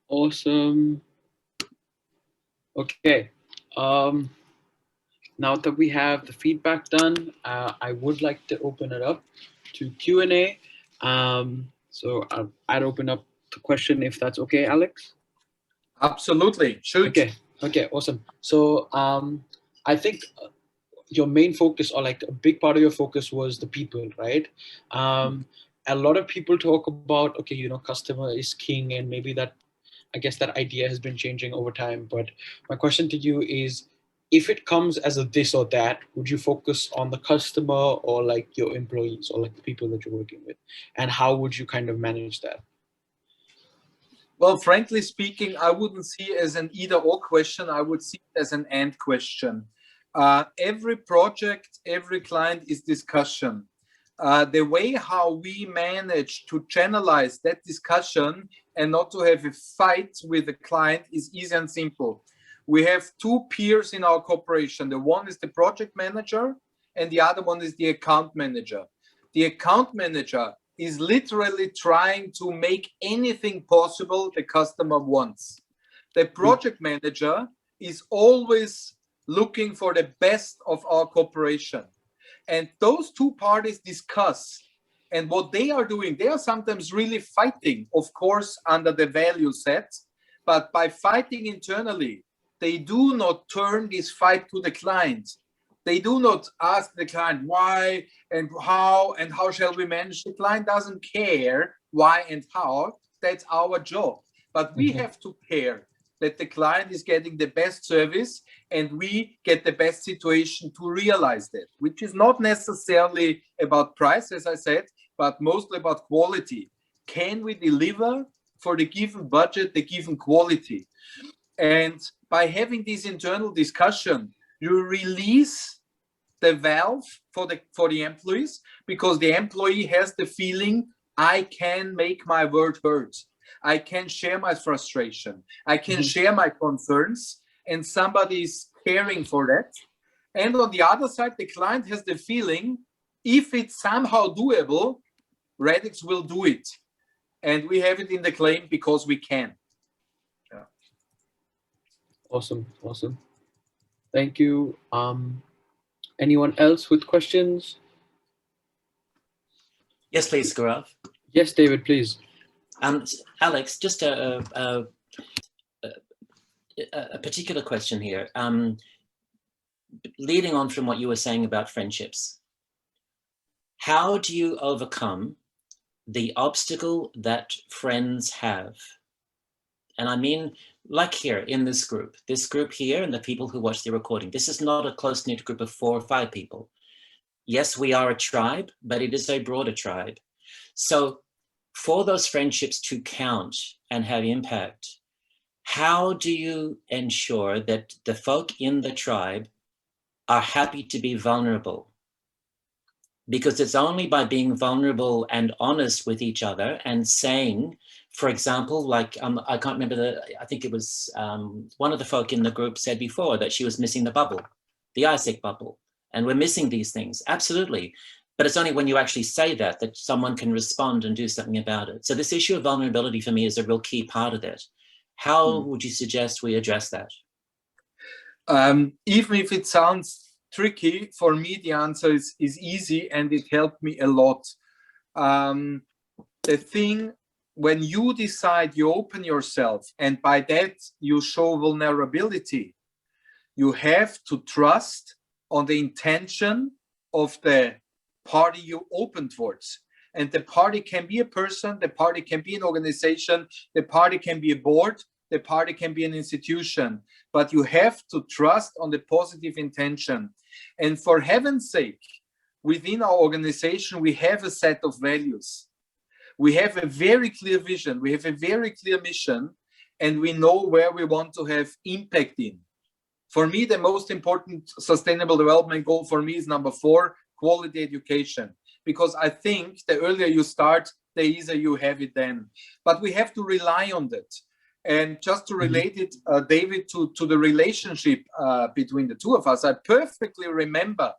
Awesome. Okay. Now that we have the feedback done, I would like to open it up to Q&A. So I'd open up the question if that's okay, Alex. Absolutely, shoot. Okay, awesome. So I think your main focus, or like a big part of your focus, was the people, right? A lot of people talk about, okay, you know, customer is king, and maybe that, I guess that idea has been changing over time. But my question to you is, if it comes as a this or that, would you focus on the customer or like your employees or like the people that you're working with? And how would you kind of manage that? Well, frankly speaking, I wouldn't see it as an either-or question. I would see it as an and question. Every project, every client is discussion. The way how we manage to channelize that discussion and not to have a fight with the client is easy and simple. We have two peers in our corporation. The one is the project manager and the other one is the account manager. The account manager is literally trying to make anything possible the customer wants. The project manager is always looking for the best of our corporation. And those two parties discuss. And what they are doing, they are sometimes really fighting, of course, under the value set. But by fighting internally, they do not turn this fight to the client. They do not ask the client why and how shall we manage. The client doesn't care why and how. That's our job. But we have to care that the client is getting the best service and we get the best situation to realize that, which is not necessarily about price, as I said, but mostly about quality. Can we deliver for the given budget, the given quality? And by having this internal discussion, you release the valve for the employees, because the employee has the feeling, I can make my word heard. I can share my frustration. I can share my concerns, and somebody is caring for that. And on the other side, the client has the feeling, if it's somehow doable, RADIX will do it. And we have it in the claim because we can. Yeah. Awesome. Awesome. Thank you. Anyone else with questions? Yes, please, Gaurav. Yes, David, please. Alex, just a particular question here. Leading on from what you were saying about friendships, how do you overcome the obstacle that friends have? And I mean, like here in this group here and the people who watch the recording, this is not a close-knit group of 4 or 5 people. Yes, we are a tribe, but it is a broader tribe. So for those friendships to count and have impact, how do you ensure that the folk in the tribe are happy to be vulnerable? Because it's only by being vulnerable and honest with each other and saying, for example, like I can't remember I think it was one of the folk in the group said before that she was missing the bubble, the AIESEC bubble, and we're missing these things, absolutely. But it's only when you actually say that someone can respond and do something about it. So this issue of vulnerability for me is a real key part of it. How would you suggest we address that? Even if it sounds tricky, for me, the answer is easy, and it helped me a lot. The thing, when you decide you open yourself, and by that you show vulnerability, you have to trust on the intention of the party you open towards. And the party can be a person, the party can be an organization, the party can be a board, the party can be an institution, but you have to trust on the positive intention. And for heaven's sake, within our organization, we have a set of values. We have a very clear vision, we have a very clear mission, and we know where we want to have impact in. For me, the most important sustainable development goal for me is number 4, quality education. Because I think the earlier you start, the easier you have it then. But we have to rely on that. And just to relate it, David, to the relationship between the two of us, I perfectly remember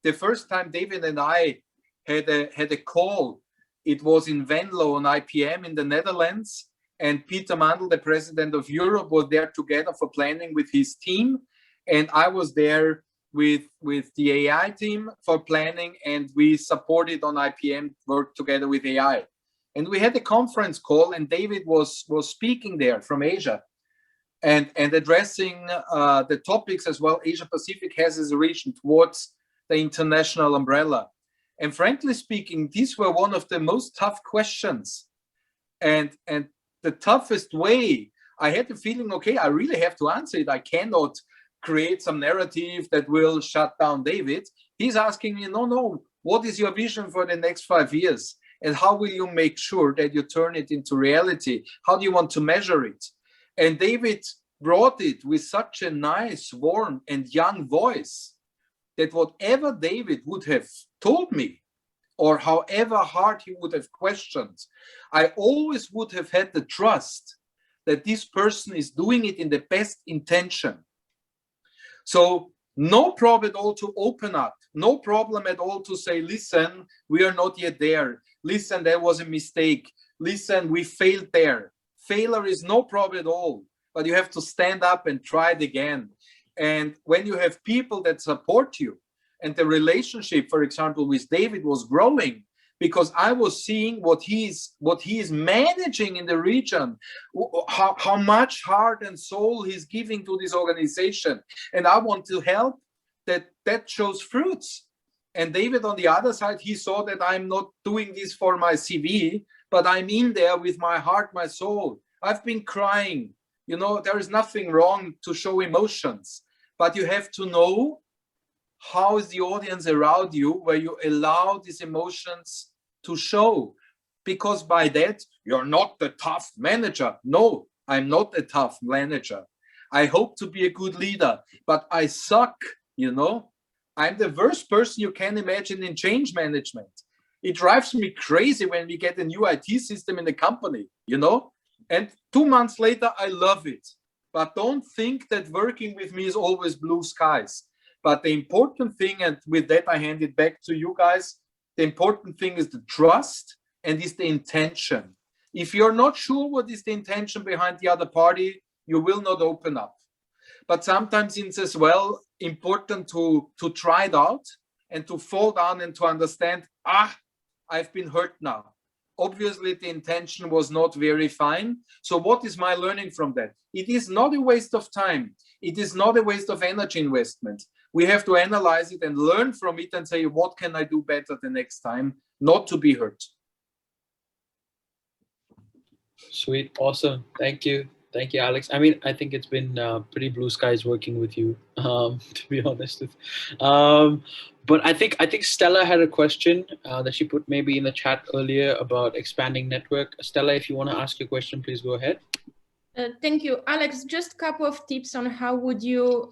the first time David and I had a call. It was in Venlo on IPM in the Netherlands. And Peter Mandl, the president of Europe, was there together for planning with his team. And I was there with the AI team for planning, and we supported on IPM, worked together with AI. And we had a conference call, and David was speaking there from Asia and addressing the topics as well Asia Pacific has as a region towards the international umbrella. And frankly speaking, these were one of the most tough questions. And the toughest way, I had the feeling, okay, I really have to answer it. I cannot create some narrative that will shut down David. He's asking me, no, what is your vision for the next 5 years? And how will you make sure that you turn it into reality? How do you want to measure it? And David brought it with such a nice, warm, and young voice that whatever David would have told me, or however hard he would have questioned, I always would have had the trust that this person is doing it in the best intention. So no problem at all to open up, no problem at all to say, listen, we are not yet there. Listen, there was a mistake. Listen, we failed there. Failure is no problem at all, but you have to stand up and try it again. And when you have people that support you, and the relationship, for example, with David was growing because I was seeing what he is managing in the region, how much heart and soul he's giving to this organization. And I want to help that shows fruits. And David, on the other side, he saw that I'm not doing this for my CV, but I'm in there with my heart, my soul. I've been crying. You know, there is nothing wrong to show emotions, but you have to know how is the audience around you where you allow these emotions to show, because by that you're not the tough manager. No, I'm not a tough manager. I hope to be a good leader, but I suck. You know, I'm the worst person you can imagine in change management. It drives me crazy when we get a new IT system in the company, you know, and 2 months later I love it. But don't think that working with me is always blue skies. But the important thing, and with that I hand it back to you guys, the important thing is the trust and is the intention. If you're not sure what is the intention behind the other party, you will not open up. But sometimes it's as well important to try it out and to fall down and to understand, I've been hurt now. Obviously, the intention was not very fine. So what is my learning from that? It is not a waste of time. It is not a waste of energy investment. We have to analyze it and learn from it and say, what can I do better the next time not to be hurt? Sweet. Awesome. Thank you. Thank you, Alex. I mean, I think it's been pretty blue skies working with you, to be honest. But I think Stella had a question that she put maybe in the chat earlier about expanding network. Stella, if you want to ask your question, please go ahead. Thank you, Alex. Just a couple of tips on how would you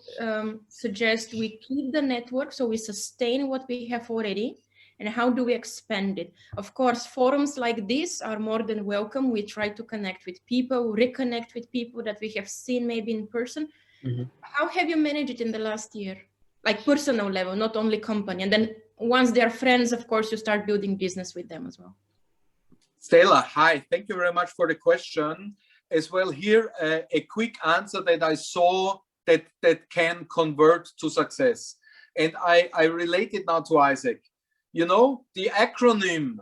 suggest we keep the network so we sustain what we have already, and how do we expand it? Of course, forums like this are more than welcome. We try to connect with people, reconnect with people that we have seen maybe in person. Mm-hmm. How have you managed it in the last year? Like personal level, not only company. And then once they're friends, of course, you start building business with them as well. Stella, hi. Thank you very much for the question. As well here, a quick answer that I saw that can convert to success. And I relate it now to Isec. You know, the acronym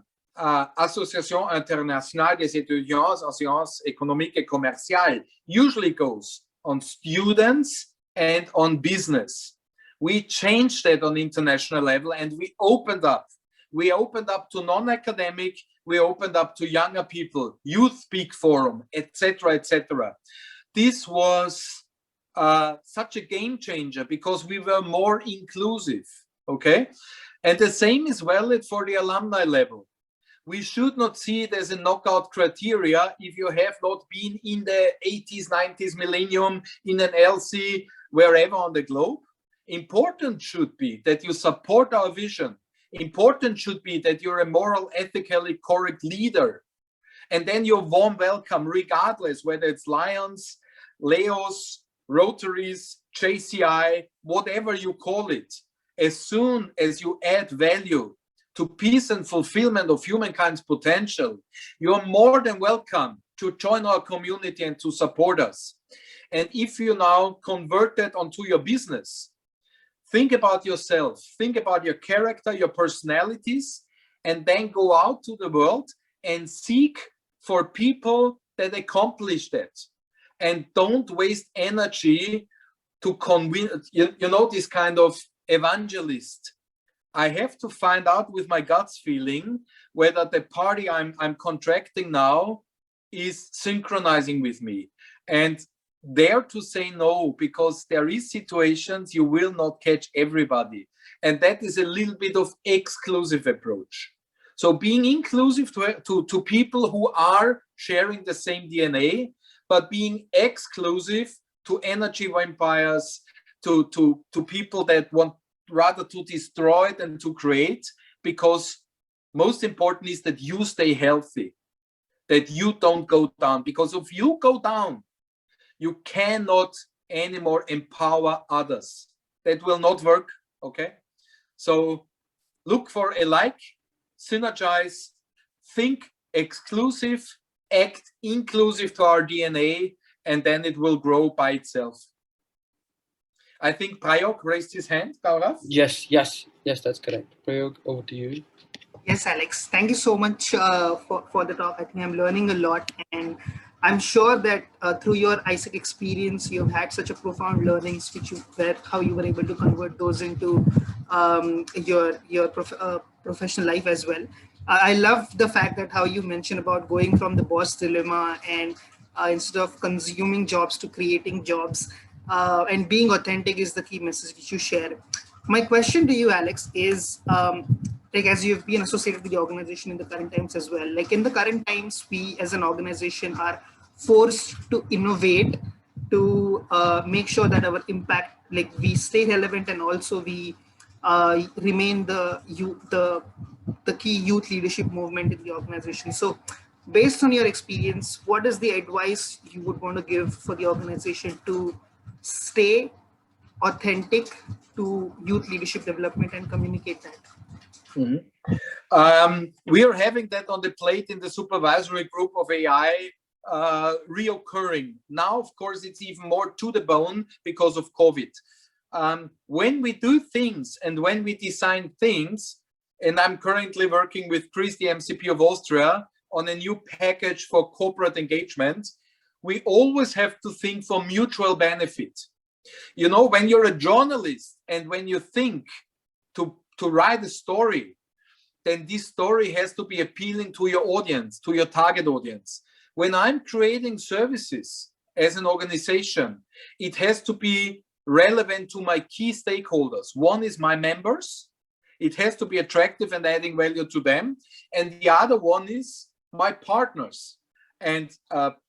Association Internationale des Étudiants en Sciences Économiques et Commerciales usually goes on students and on business. We changed that on international level and we opened up. We opened up to non-academic, we opened up to younger people, Youth Speak Forum, etc., etc. This was such a game changer because we were more inclusive, okay? And the same is valid for the alumni level. We should not see it as a knockout criteria if you have not been in the 80s, 90s millennium, in an LC, wherever on the globe. Important should be that you support our vision. Important should be that you're a moral, ethically correct leader. And then you're warm welcome, regardless whether it's Lions, Leos, Rotaries, JCI, whatever you call it. As soon as you add value to peace and fulfillment of humankind's potential, you're more than welcome to join our community and to support us. And if you now convert that onto your business, think about yourself, think about your character, your personalities, and then go out to the world and seek for people that accomplish that. And don't waste energy to convince, you know, this kind of evangelist. I have to find out with my guts feeling whether the party I'm contracting now is synchronizing with me. And dare to say no, because there is situations you will not catch everybody. And that is a little bit of exclusive approach. So being inclusive to people who are sharing the same DNA, but being exclusive to energy vampires, to people that want rather to destroy than to create, because most important is that you stay healthy, that you don't go down, because if you go down, you cannot anymore empower others. That will not work, okay? So look for alike, synergize, think exclusive, act inclusive to our DNA, and then it will grow by itself. I think Prayok raised his hand, Gaurav? Yes, that's correct. Prayok, over to you. Yes, Alex. Thank you so much for the talk. I think I'm learning a lot, and I'm sure that through your AIESEC experience, you've had such a profound learnings, how you were able to convert those into your professional life as well. I love the fact that how you mentioned about going from the boss dilemma and instead of consuming jobs to creating jobs, and being authentic is the key message which you share. My question to you, Alex, is like, as you've been associated with the organization in the current times as well, like in the current times, we as an organization are forced to innovate to make sure that our impact, like we stay relevant, and also we remain the key youth leadership movement in the organization. So based on your experience, what is the advice you would want to give for the organization to stay authentic to youth leadership development and communicate that? We are having that on the plate in the supervisory group of AI, reoccurring. Now, of course, it's even more to the bone because of COVID. When we do things and when we design things, and I'm currently working with Chris, the MCP of Austria, on a new package for corporate engagement, we always have to think for mutual benefit. You know, when you're a journalist and when you think to write a story, then this story has to be appealing to your audience, to your target audience. When I'm creating services as an organization, it has to be relevant to my key stakeholders. One is my members. It has to be attractive and adding value to them. And the other one is my partners. And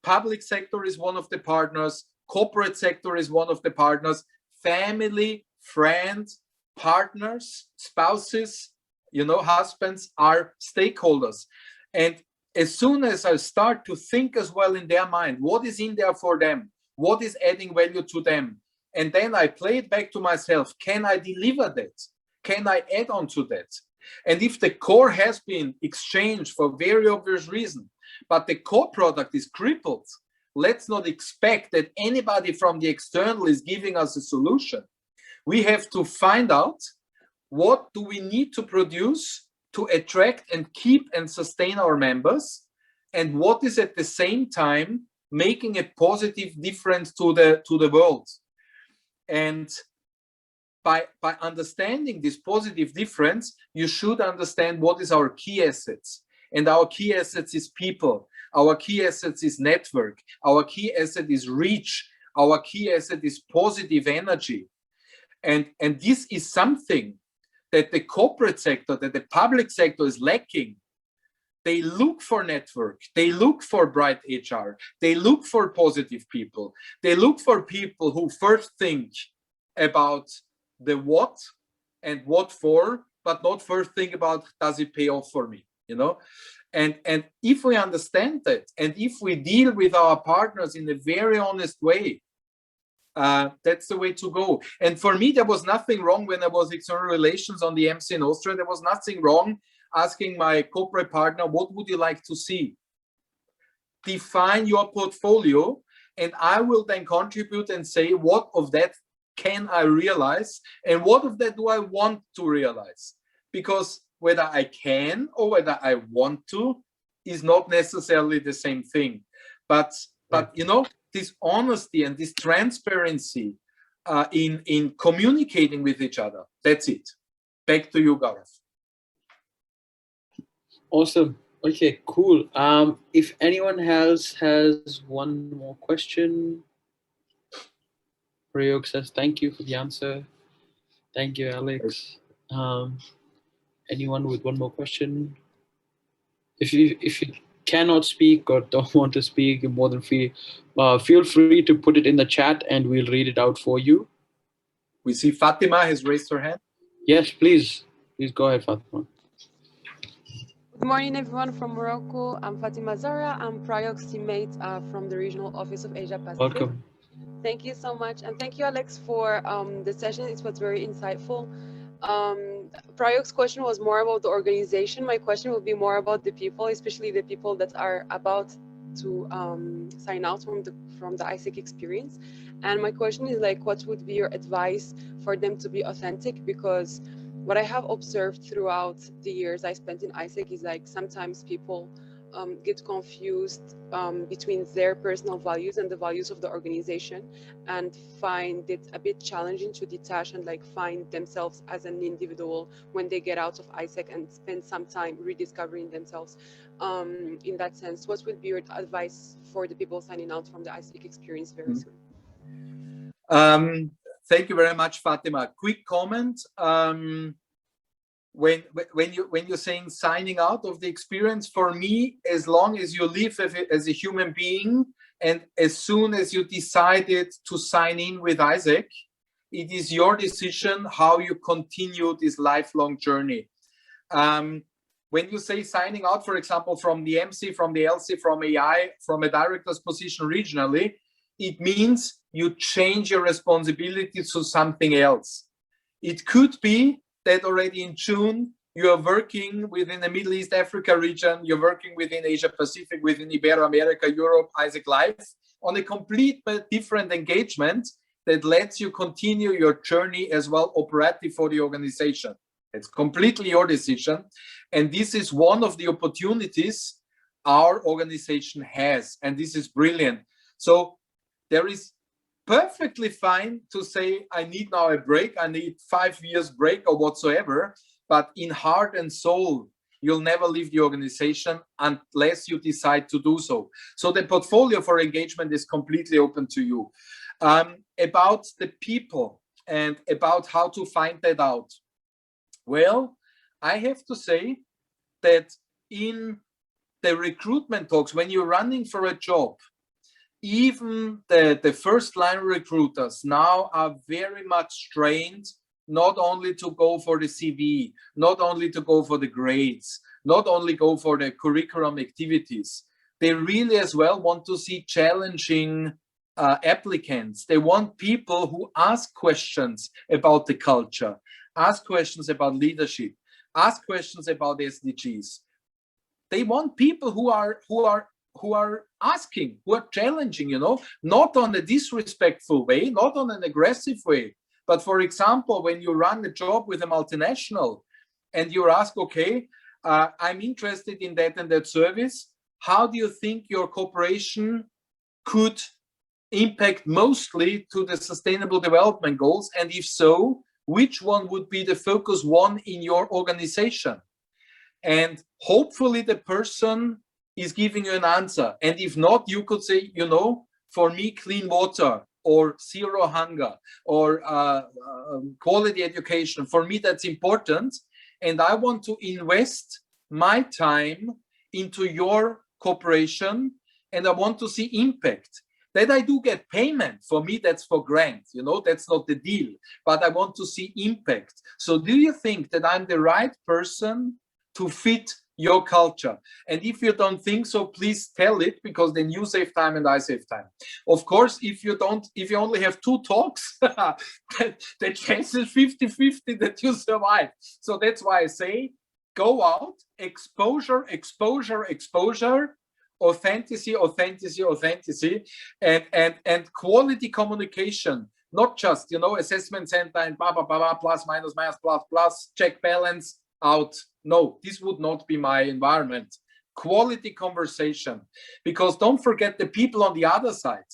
public sector is one of the partners. Corporate sector is one of the partners. Family, friends, partners, spouses, you know, husbands are stakeholders. And as soon as I start to think as well in their mind, what is in there for them? What is adding value to them? And then I play it back to myself. Can I deliver that? Can I add on to that? And if the core has been exchanged for very obvious reason, but the core product is crippled, let's not expect that anybody from the external is giving us a solution. We have to find out what do we need to produce to attract and keep and sustain our members, and what is at the same time making a positive difference to the world. And by understanding this positive difference, you should understand what is our key assets. And our key assets is people. Our key assets is network. Our key asset is reach. Our key asset is positive energy. And this is something that the corporate sector, that the public sector is lacking. They look for network. They look for bright HR. They look for positive people. They look for people who first think about the what and what for, but not first think about, does it pay off for me, you know? And if we understand that, and if we deal with our partners in a very honest way, that's the way to go. And for me, there was nothing wrong when I was external relations on the MC in Austria. There was nothing wrong asking my corporate partner, what would you like to see? Define your portfolio, and I will then contribute and say, what of that can I realize, and what of that do I want to realize? Because whether I can or whether I want to is not necessarily the same thing. But you know, this honesty and this transparency in communicating with each other, that's it. Back to you, Gaurav. Awesome. Okay, cool. If anyone else has one more question. Prayog says, thank you for the answer. Thank you, Alex. Anyone with one more question? if you cannot speak or don't want to speak, you're more than feel free to put it in the chat and we'll read it out for you. We see Fatima has raised her hand. Yes, please go ahead, Fatima. Good morning, everyone from Morocco. I'm Fatima Zara. I'm Prayok's teammate from the Regional Office of Asia Pacific. Welcome. Thank you so much. And thank you, Alex, for the session. It was very insightful. Prayok's question was more about the organization. My question will be more about the people, especially the people that are about to sign out from the AIESEC experience. And my question is like, what would be your advice for them to be authentic? Because what I have observed throughout the years I spent in AIESEC is like sometimes people get confused between their personal values and the values of the organization, and find it a bit challenging to detach and like find themselves as an individual when they get out of AIESEC and spend some time rediscovering themselves. In that sense, what would be your advice for the people signing out from the AIESEC experience very soon? Thank you very much, Fatima. Quick comment. When you're saying signing out of the experience, for me, as long as you live as a human being, and as soon as you decided to sign in with AIESEC, it is your decision how you continue this lifelong journey. When you say signing out, for example, from the MC, from the LC, from AI, from a director's position regionally, it means you change your responsibility to something else. It could be that already in June, you are working within the Middle East Africa region, you're working within Asia Pacific, within Ibero-America, Europe, AIESEC Live, on a complete but different engagement that lets you continue your journey as well operative for the organization. It's completely your decision. And this is one of the opportunities our organization has. And this is brilliant. So there is perfectly fine to say, I need now a break, I need 5 years break or whatsoever, but in heart and soul, you'll never leave the organization unless you decide to do so. So the portfolio for engagement is completely open to you. About the people and about how to find that out. Well, I have to say that in the recruitment talks, when you're running for a job, even the first line recruiters now are very much trained not only to go for the CV, not only to go for the grades, not only go for the curriculum activities. They really as well want to see challenging applicants. They want people who ask questions about the culture, ask questions about leadership, ask questions about SDGs. They want people who are asking, who are challenging, you know, not on a disrespectful way, not on an aggressive way. But for example, when you run a job with a multinational and you ask, okay, I'm interested in that and that service, how do you think your corporation could impact mostly to the sustainable development goals? And if so, which one would be the focus one in your organization? And hopefully the person is giving you an answer. And if not, you could say, you know, for me, clean water or zero hunger or quality education, for me, that's important. And I want to invest my time into your corporation and I want to see impact. That I do get payment. For me, that's for grant, you know, that's not the deal, but I want to see impact. So do you think that I'm the right person to fit your culture? And if you don't think so, please tell it, because then you save time and I save time. Of course, if you only have 2 talks, the chance is 50-50 that you survive. So that's why I say, go out, exposure, exposure, exposure, authenticity, authenticity, authenticity, and quality communication. Not just, you know, assessment center and blah, blah, blah, blah, plus, minus, minus, plus, plus, check balance out. No, this would not be my environment. Quality conversation, because don't forget the people on the other side.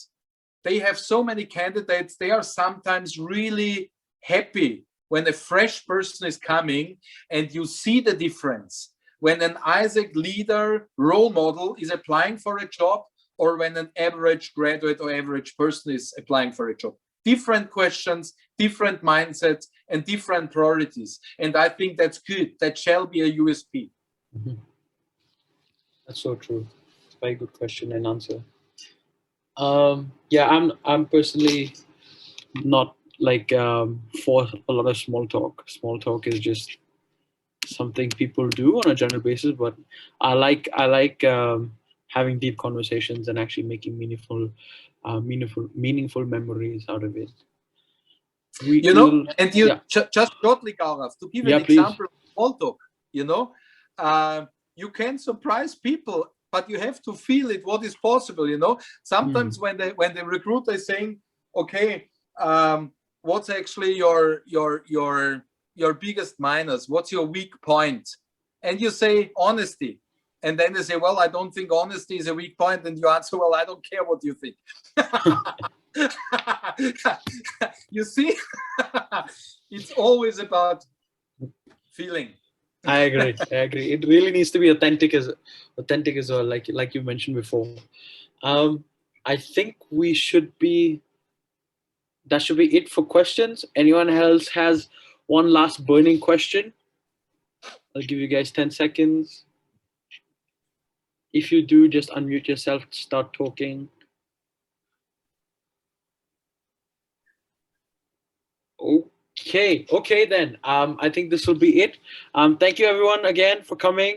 They have so many candidates. They are sometimes really happy when a fresh person is coming and you see the difference. When an AIESEC leader role model is applying for a job or when an average graduate or average person is applying for a job. Different questions, different mindsets, and different priorities. And I think that's good. That shall be a USP. Mm-hmm. That's so true. Very good question and answer. Yeah, I'm personally not like for a lot of small talk. Small talk is just something people do on a general basis, but I like having deep conversations and actually making meaningful memories out of it. You know, and you yeah. Just shortly, Gaurav, to give an Please. example of small talk, you know, you can surprise people, but you have to feel it, what is possible, you know. Sometimes when the recruiter is saying, okay, what's actually your biggest minus? What's your weak point? And you say honesty. And then they say, well, I don't think honesty is a weak point. And you answer, well, I don't care what you think. You see, it's always about feeling. I agree. It really needs to be authentic as well, like you mentioned before. I think that should be it for questions. Anyone else has one last burning question? I'll give you guys 10 seconds. If you do, just unmute yourself, start talking. Okay then. I think this will be it. Thank you everyone again for coming.